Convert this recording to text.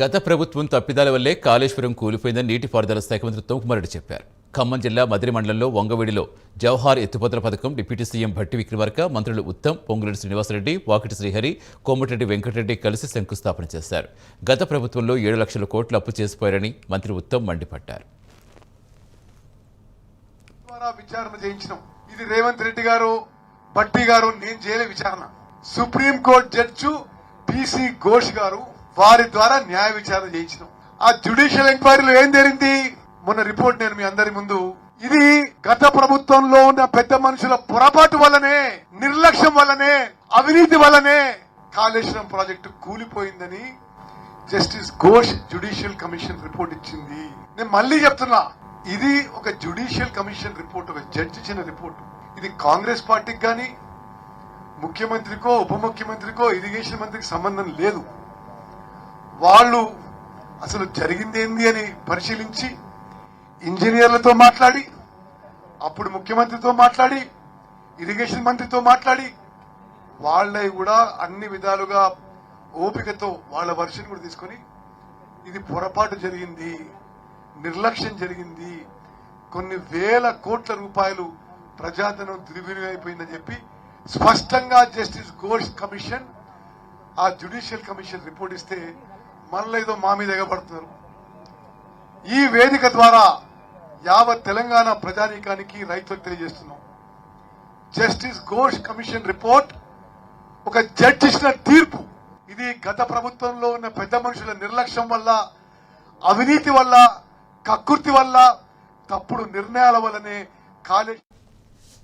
గత ప్రభుత్వం తప్పిదాల వల్లే కాళేశ్వరం కూలిపోయిందని నీటిపారుదల శాఖ మంత్రి ఉత్తమ్ కుమార్ రెడ్డి చెప్పారు. ఖమ్మం జిల్లా మదిరి మండలంలో వంగవీడిలో జవహార్ ఎత్తిపోతల పథకం డిప్యూటీ సీఎం భట్టి విక్రమార్క, మంత్రులు ఉత్తమ్, పొంగులేటి శ్రీనివాసరెడ్డి, వాకిటి శ్రీహరి, కోమటిరెడ్డి వెంకటరెడ్డి కలిసి శంకుస్థాపన చేశారు. గత ప్రభుత్వంలో 7 లక్షల కోట్లు అప్పు చేసిపోయారని మంత్రి ఉత్తమ్ మండిపడ్డారు. విచారణ చేయించడం ఇది రేవంత్ రెడ్డి గారు, భట్టి గారు నేను చేయలే విచారణ. సుప్రీంకోర్టు జడ్జి పిసి ఘోష్ గారు వారి ద్వారా న్యాయ విచారణ చేయించడం. ఆ జ్యుడిషియల్ ఎంక్వైరీలో ఏం జరిగింది? మొన్న రిపోర్ట్ నేను మీ అందరి ముందు, ఇది గత ప్రభుత్వంలో ఉన్న పెద్ద మనుషుల పొరపాటు వల్లనే, నిర్లక్ష్యం వల్లనే, అవినీతి వల్లనే కాళేశ్వరం ప్రాజెక్టు కూలిపోయిందని justice Ghosh judicial commission report ఇచ్చింది. నేను మళ్ళీ చెప్తున్నా, ఇది ఒక జ్యుడిషియల్ కమిషన్ రిపోర్ట్, ఒక జడ్జి ఇచ్చిన రిపోర్ట్. ఇది కాంగ్రెస్ పార్టీకి గాని, ముఖ్యమంత్రికో, ఉప ముఖ్యమంత్రికో, ఇరిగేషన్ మంత్రికి సంబంధం లేదు. వాళ్ళు అసలు జరిగింది ఏంది అని పరిశీలించి ఇంజనీర్లతో మాట్లాడి, అప్పుడు ముఖ్యమంత్రితో మాట్లాడి, ఇరిగేషన్ మంత్రితో మాట్లాడి, వాళ్ళని కూడా అన్ని విధాలుగా ఓపికతో వాళ్ళ వర్షన్ కూడా తీసుకొని ఇది పొరపాటు జరిగింది, నిర్లక్ష్యం జరిగింది, కొన్ని వేల కోట్ల రూపాయలు ప్రజాధనం దుర్వినియోగం అయిపోయిందని చెప్పి స్పష్టంగా జస్టిస్ ఘోష్ కమిషన్, ఆ జ్యుడిషియల్ కమిషన్ రిపోర్ట్ ఇస్తే మళ్ళీ ఏదో మా మీద ఎగబడుతున్నారు. ఈ వేదిక ద్వారా యావత్ తెలంగాణ ప్రజానీకానికి, రైతులకు తెలియజేస్తున్నాం, జస్టిస్ ఘోష్ కమిషన్ రిపోర్ట్ ఒక జడ్జి ఇచ్చిన తీర్పు. ఇది గత ప్రభుత్వంలో ఉన్న పెద్ద మనుషుల నిర్లక్ష్యం వల్ల, అవినీతి వల్ల, కక్కుర్తి వల్ల, తప్పుడు నిర్ణయాల వల్లనే కాలేజ్